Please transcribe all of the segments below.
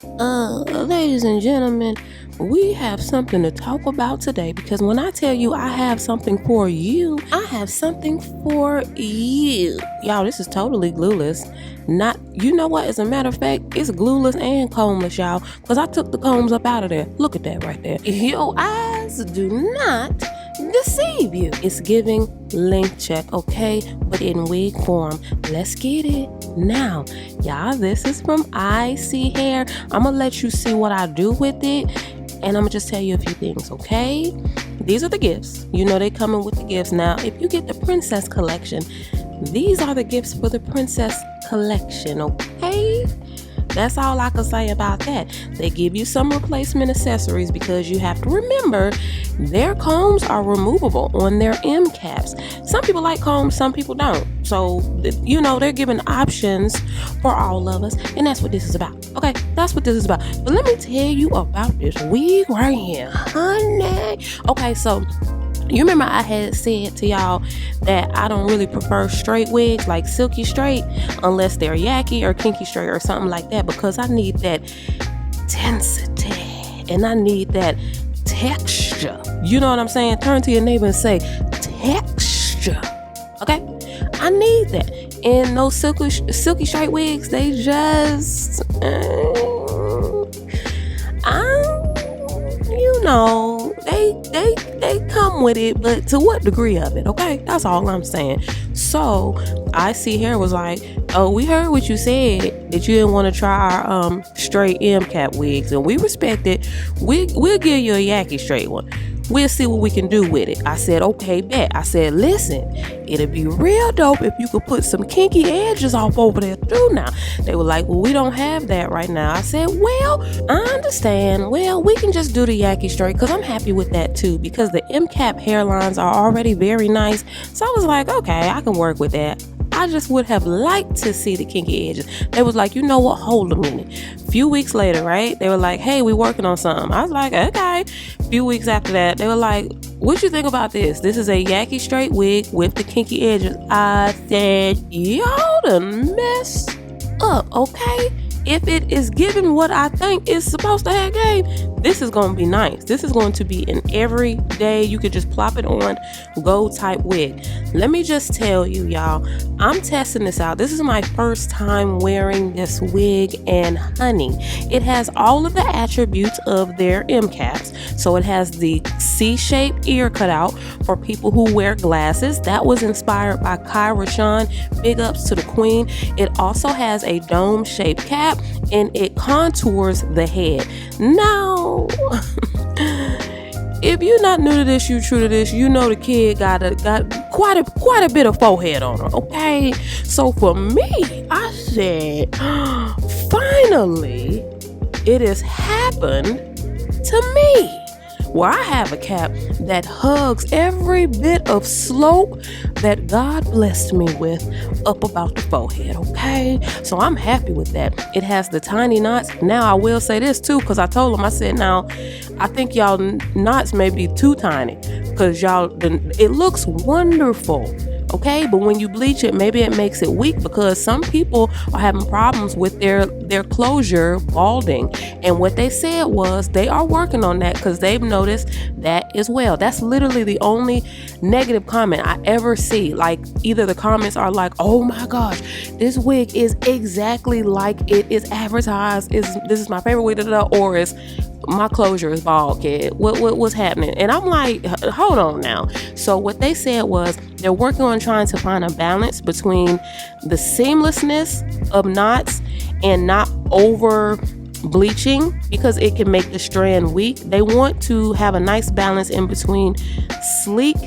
Ladies and gentlemen, we have something to talk about today because when I tell you I have something for you, I have something for you. Y'all, this is totally glueless. Not, you know what? As a matter of fact, it's glueless and combless, y'all, because I took the combs up out of there. Look at that right there. Your eyes do not deceive you. It's giving length check, okay? But in wig form. Let's get it. Now, y'all, this is from ISEE Hair. I'm gonna let you see what I do with it, and I'm gonna just tell you a few things, okay? These are the gifts. You know they coming with the gifts. Now, if you get the princess collection, these are the gifts for the princess collection, okay? That's all I can say about that. They give you some replacement accessories because you have to remember their combs are removable on their M caps. Some people like combs, some people don't. So, you know, they're giving options for all of us. And that's what this is about. Okay, that's what this is about. But let me tell you about this wig right here, honey. Okay, so you remember I had said to y'all that I don't really prefer straight wigs, like silky straight, unless they're yaki or kinky straight or something like that, because I need that density and I need that texture. You know what I'm saying? Turn to your neighbor and say, texture. Okay? I need that. And those silky straight wigs, they just, you know, they come with it, but to what degree of it, okay? That's all I'm saying. So ISEE Hair was like, oh, we heard what you said, that you didn't want to try our straight M cap wigs, and we respect it. We'll give you a yaki straight one. We'll see what we can do with it. I said, okay, bet. I said, listen, it'd be real dope if you could put some kinky edges off over there too now. They were like, well, we don't have that right now. I said, well, I understand. Well, we can just do the yaki straight because I'm happy with that too, because the M cap hairlines are already very nice. So I was like, okay, I can work with that. I just would have liked to see the kinky edges. They was like, you know what? Hold a minute. A few weeks later, right? They were like, hey, we working on something. I was like, okay. A few weeks after that, they were like, what you think about this? This is a yaki straight wig with the kinky edges. I said, y'all done messed up, okay? If it is given what I think it's supposed to have gave, this is going to be nice. This is going to be an everyday, you could just plop it on, go type wig. Let me just tell you, y'all, I'm testing this out. This is my first time wearing this wig, and honey, it has all of the attributes of their M caps. So it has the C-shaped ear cutout for people who wear glasses. That was inspired by Kai Rashawn. Big ups to the queen. It also has a dome-shaped cap, and it contours the head. Now, if you're not new to this, you true to this, you know the kid got quite a bit of forehead on her, okay? So for me, I said, finally, it has happened to me, where I have a cap that hugs every bit of slope that God blessed me with up about the forehead, okay? So I'm happy with that. It has the tiny knots. Now I will say this too, because I told them, I said, now I think y'all knots may be too tiny, because it looks wonderful, okay? But when you bleach it, maybe it makes it weak, because some people are having problems with their closure balding. And what they said was they are working on that, because they've noticed that as well. That's literally the only negative comment I ever see. Like, either the comments are like, oh my gosh, this wig is exactly like it is advertised, this is my favorite wig, or is my closure is bald, kid. What's happening? And I'm like, hold on now. So what they said was they're working on trying to find a balance between the seamlessness of knots and not over bleaching, because it can make the strand weak. They want to have a nice balance in between sleek,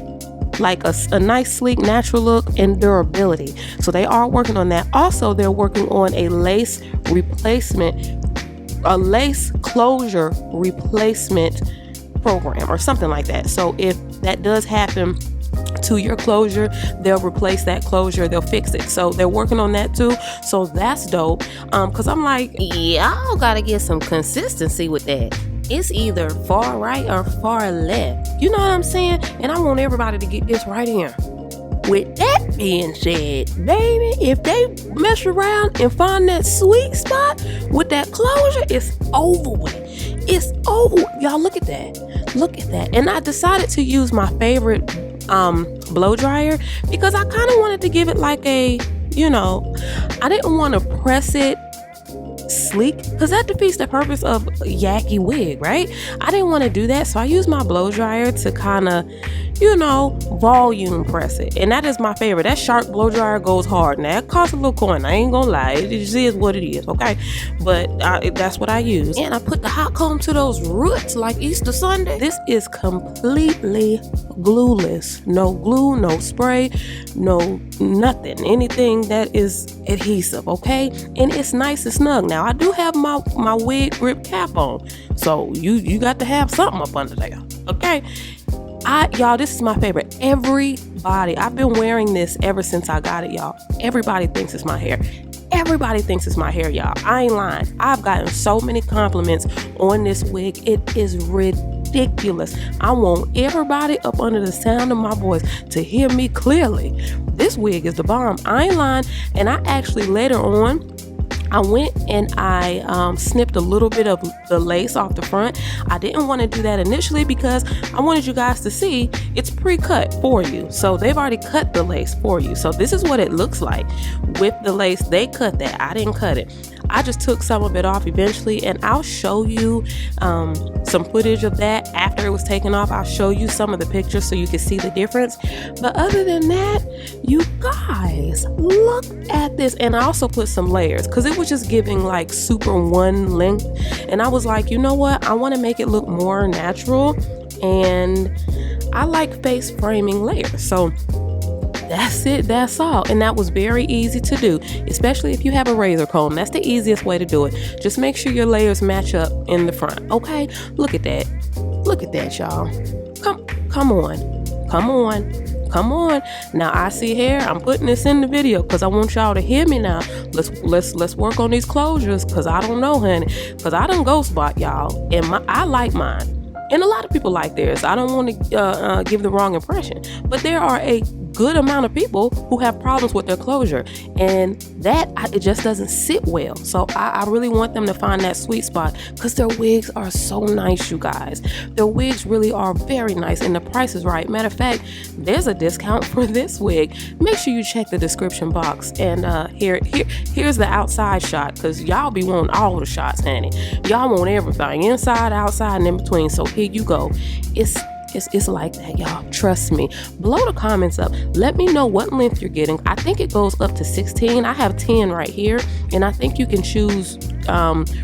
like a nice sleek natural look, and durability. So they are working on that. Also, they're working on a lace closure replacement program or something like that. So if that does happen to your closure, they'll replace that closure, they'll fix it. So they're working on that too. So that's dope. Cause I'm like, y'all gotta get some consistency with that. It's either far right or far left. You know what I'm saying? And I want everybody to get this right here. with that being said, baby, if they mess around and find that sweet spot with that closure, it's over with. It's over. Y'all, look at that. Look at that. And I decided to use my favorite blow dryer because I kind of wanted to give it like a, I didn't want to press it sleek because that defeats the purpose of Yaki wig, right? I didn't want to do that, so I used my blow dryer to kind of, volume press it. And that is my favorite. That Shark blow dryer goes hard. Now it costs a little coin, I ain't gonna lie, it just is what it is, okay? But that's what I use. And I put the hot comb to those roots like Easter Sunday. This is completely glueless. No glue, no spray, no nothing, anything that is adhesive, okay? And it's nice and snug. Now I do have my wig grip cap on, so you got to have something up under there, okay? Y'all, this is my favorite. Everybody, I've been wearing this ever since I got it, y'all. Everybody thinks it's my hair. Everybody thinks it's my hair, y'all. I ain't lying. I've gotten so many compliments on this wig. It is ridiculous. I want everybody up under the sound of my voice to hear me clearly. This wig is the bomb. I ain't lying. And I actually later on, I went and I snipped a little bit of the lace off the front. I didn't want to do that initially because I wanted you guys to see it's pre-cut for you. So they've already cut the lace for you. So this is what it looks like with the lace. They cut that. I didn't cut it. I just took some of it off eventually, and I'll show you some footage of that after it was taken off. I'll show you some of the pictures so you can see the difference. But other than that, you guys, look at this. And I also put some layers because it was just giving like super one length, and I was like, you know what, I want to make it look more natural, and I like face framing layers. So that's it, that's all. And that was very easy to do, especially if you have a razor comb. That's the easiest way to do it. Just make sure your layers match up in the front, okay? Look at that. Look at that, y'all. Come on. Now I see hair. I'm putting this in the video because I want y'all to hear me now. Let's work on these closures because I don't know, honey. Because I done ghost bought y'all, and I like mine. And a lot of people like theirs. I don't want to give the wrong impression, but there are a good amount of people who have problems with their closure, and it just doesn't sit well. So I really want them to find that sweet spot because their wigs are so nice, you guys. Their wigs really are very nice, and the price is right. Matter of fact, there's a discount for this wig. Make sure you check the description box. And here's the outside shot because y'all be wanting all the shots, honey. Y'all want everything, inside, outside, and in between. So here you go. It's like that, y'all. Trust me. Blow the comments up. Let me know what length you're getting. I think it goes up to 16. I have 10 right here, and I think you can choose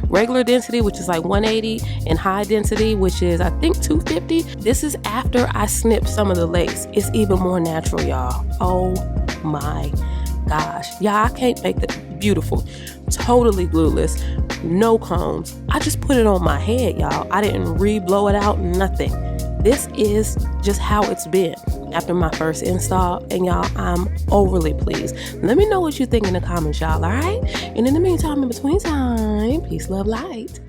regular density, which is like 180, and high density, which is I think 250. This is after I snip some of the lace. It's even more natural, y'all. Oh my gosh. Yeah, I can't make it beautiful. Totally glueless. No combs. I just put it on my head, y'all. I didn't re-blow it out, nothing. This is just how it's been after my first install, and y'all, I'm overly pleased. Let me know what you think in the comments, y'all, all right? And in the meantime, in between time, peace, love, light.